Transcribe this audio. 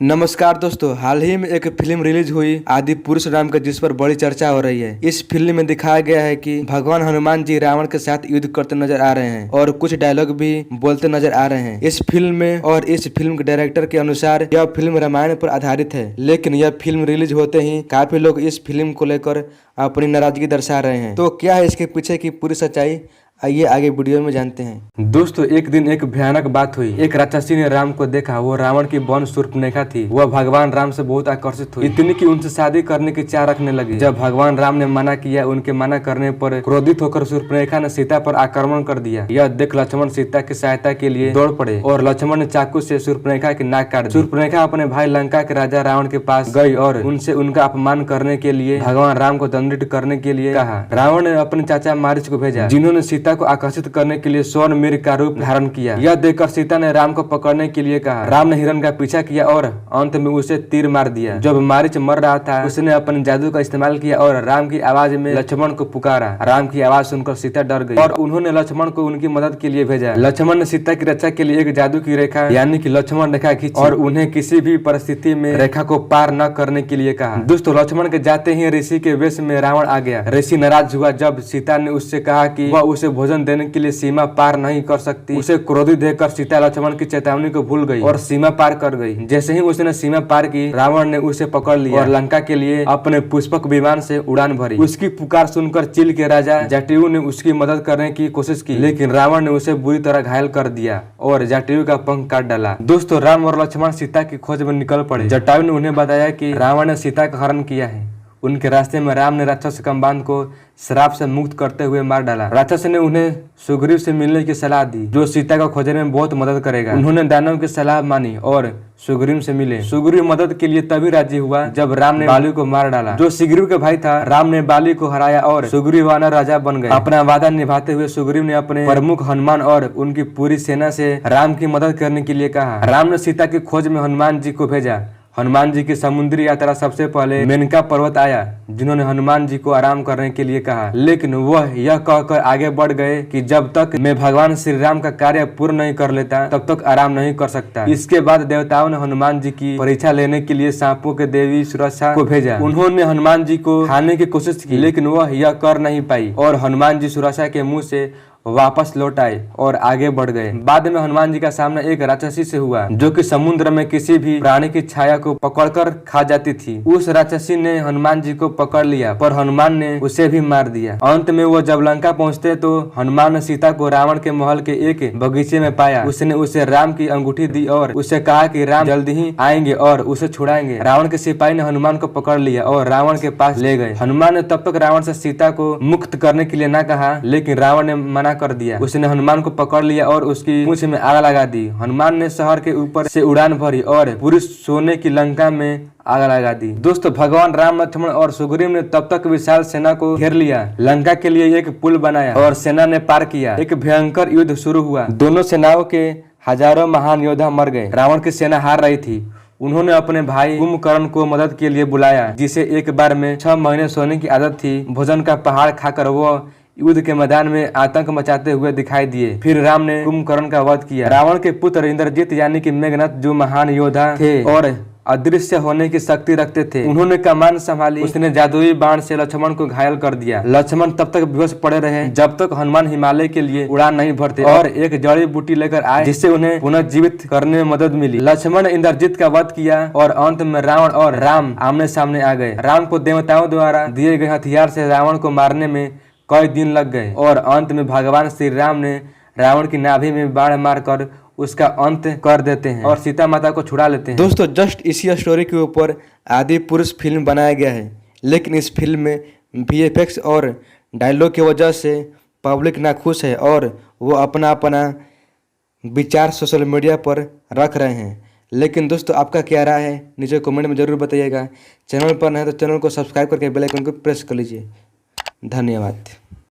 नमस्कार दोस्तों, हाल ही में एक फिल्म रिलीज हुई आदि पुरुष राम का, जिस पर बड़ी चर्चा हो रही है। इस फिल्म में दिखाया गया है कि भगवान हनुमान जी रावण के साथ युद्ध करते नजर आ रहे हैं और कुछ डायलॉग भी बोलते नजर आ रहे हैं इस फिल्म में। और इस फिल्म के डायरेक्टर के अनुसार यह फिल्म रामायण पर आधारित है, लेकिन यह फिल्म रिलीज होते ही काफी लोग इस फिल्म को लेकर अपनी नाराजगी दर्शा रहे हैं। तो क्या है इसके पीछे की पूरी सच्चाई, आइए आगे वीडियो में जानते हैं। दोस्तों, एक दिन एक भयानक बात हुई। एक राक्षसी ने राम को देखा। वो रावण की बहन शूर्पणखा थी। वह भगवान राम से बहुत आकर्षित हुई, इतनी कि उनसे शादी करने की चाह रखने लगी। जब भगवान राम ने मना किया, उनके मना करने पर क्रोधित होकर शूर्पणखा ने सीता पर आक्रमण कर दिया। यह देख लक्ष्मण सीता की सहायता के लिए दौड़ पड़े और लक्ष्मण ने चाकू से शूर्पणखा की नाक काट दी। शूर्पणखा अपने भाई लंका के राजा रावण के पास गई और उनसे उनका अपमान करने के लिए भगवान राम को दंडित करने के लिए कहा। रावण ने अपने चाचा मारीच को भेजा, जिन्होंने सीता को आकर्षित करने के लिए स्वर्ण मिर्ग का रूप धारण किया। यह देखकर सीता ने राम को पकड़ने के लिए कहा। राम ने हिरण का पीछा किया और अंत में उसे तीर मार दिया। जब मारीच मर रहा था, उसने अपने जादू का इस्तेमाल किया और राम की आवाज में लक्ष्मण को पुकारा। राम की आवाज सुनकर सीता डर गई और उन्होंने लक्ष्मण को उनकी मदद के लिए भेजा। लक्ष्मण ने सीता की रक्षा के लिए एक जादू की रेखा यानी कि लक्ष्मण रेखा खींची और उन्हें किसी भी परिस्थिति में रेखा को पार न करने के लिए कहा। दोस्तों, लक्ष्मण के जाते ही ऋषि के वेश में रावण आ गया। ऋषि नाराज हुआ जब सीता ने उससे कहा कि वह उसे भोजन देने के लिए सीमा पार नहीं कर सकती। उसे क्रोधित देखकर सीता लक्ष्मण की चेतावनी को भूल गई और सीमा पार कर गई। जैसे ही उसने सीमा पार की, रावण ने उसे पकड़ लिया और लंका के लिए अपने पुष्पक विमान से उड़ान भरी। उसकी पुकार सुनकर चील के राजा जटायु ने उसकी मदद करने की कोशिश की, लेकिन रावण ने उसे बुरी तरह घायल कर दिया और जटायु का पंख काट डाला। दोस्तों, राम और लक्ष्मण सीता की खोज में निकल पड़े। जटायु ने उन्हें बताया कि रावण ने सीता का हरण किया है। उनके रास्ते में राम ने राक्षस कंबांध को श्राप से मुक्त करते हुए मार डाला। राक्षस ने उन्हें सुग्रीव से मिलने की सलाह दी, जो सीता को खोजने में बहुत मदद करेगा। उन्होंने दानव की सलाह मानी और सुग्रीव से मिले। सुग्रीव मदद के लिए तभी राजी हुआ जब राम ने बाली को मार डाला, जो सुग्रीव के भाई था। राम ने बाली को हराया और सुग्रीव वानर राजा बन गए। अपना वादा निभाते हुए सुग्रीव ने अपने प्रमुख हनुमान और उनकी पूरी सेना से राम की मदद करने के लिए कहा। राम ने सीता की खोज में हनुमान जी को भेजा। हनुमान जी की समुद्री यात्रा सबसे पहले मेनका पर्वत आया, जिन्होंने हनुमान जी को आराम करने के लिए कहा, लेकिन वह यह कहकर आगे बढ़ गए कि जब तक मैं भगवान श्री राम का कार्य पूर्ण नहीं कर लेता, तब तक आराम नहीं कर सकता। इसके बाद देवताओं ने हनुमान जी की परीक्षा लेने के लिए सांपों के देवी सुरक्षा को भेजा। उन्होंने हनुमान जी को खाने की कोशिश की, लेकिन वह यह कर नहीं पाई और हनुमान जी सुरक्षा के मुंह से वापस लौट आए और आगे बढ़ गए। बाद में हनुमान जी का सामना एक राक्षसी से हुआ, जो कि समुद्र में किसी भी प्राणी की छाया को पकड़कर खा जाती थी। उस राक्षसी ने हनुमान जी को पकड़ लिया, पर हनुमान ने उसे भी मार दिया। अंत में वो जब लंका पहुंचते तो हनुमान ने सीता को रावण के महल के एक बगीचे में पाया। उसने उसे राम की अंगूठी दी और उसे कहा कि राम जल्दी ही आएंगे और उसे छुड़ाएंगे। रावण के सिपाही ने हनुमान को पकड़ लिया और रावण के पास ले गए। हनुमान ने तब तक रावण से सीता को मुक्त करने के लिए न कहा, लेकिन रावण ने मना कर दिया। उसने हनुमान को पकड़ लिया और उसकी पूंछ में आग लगा दी। हनुमान ने शहर के ऊपर से उड़ान भरी और पूरी सोने की लंका में आग लगा दी। दोस्तों, भगवान राम, लक्ष्मण और सुग्रीव ने तब तक विशाल सेना को घेर लिया। लंका के लिए एक पुल बनाया और सेना ने पार किया। एक भयंकर युद्ध शुरू हुआ। दोनों सेनाओं के हजारों महान योद्धा मर गए। रावण की सेना हार रही थी। उन्होंने अपने भाई कुंभकर्ण को मदद के लिए बुलाया, जिसे एक बार में 6 महीने सोने की आदत थी। भोजन का पहाड़ खाकर वो युद्ध के मैदान में आतंक मचाते हुए दिखाई दिए। फिर राम ने कुंभकर्ण का वध किया। रावण के पुत्र इंद्रजीत यानी कि मेघनाथ, जो महान योद्धा थे और अदृश्य होने की शक्ति रखते थे, उन्होंने कमान संभाली। उसने जादुई बाण से लक्ष्मण को घायल कर दिया। लक्ष्मण तब तक बेहोश पड़े रहे जब तक हनुमान हिमालय के लिए उड़ान नहीं भरते और एक जड़ी बूटी लेकर आए, जिससे उन्हें पुनः जीवित करने में मदद मिली। लक्ष्मण ने इंद्रजीत का वध किया और अंत में रावण और राम आमने सामने आ गए। राम को देवताओं द्वारा दिए गए हथियार से रावण को मारने में कई दिन लग गए और अंत में भगवान श्री राम ने रावण की नाभि में बाण मारकर उसका अंत कर देते हैं और सीता माता को छुड़ा लेते हैं। दोस्तों, जस्ट इसी स्टोरी के ऊपर आदि पुरुष फिल्म बनाया गया है, लेकिन इस फिल्म में VFX और डायलॉग की वजह से पब्लिक नाखुश है और वो अपना अपना विचार सोशल मीडिया पर रख रहे हैं। लेकिन दोस्तों, आपका क्या राय है नीचे कमेंट में जरूर बताइएगा। चैनल पर नहीं तो चैनल को सब्सक्राइब करके बेल आइकन को प्रेस कर लीजिए। धन्यवाद।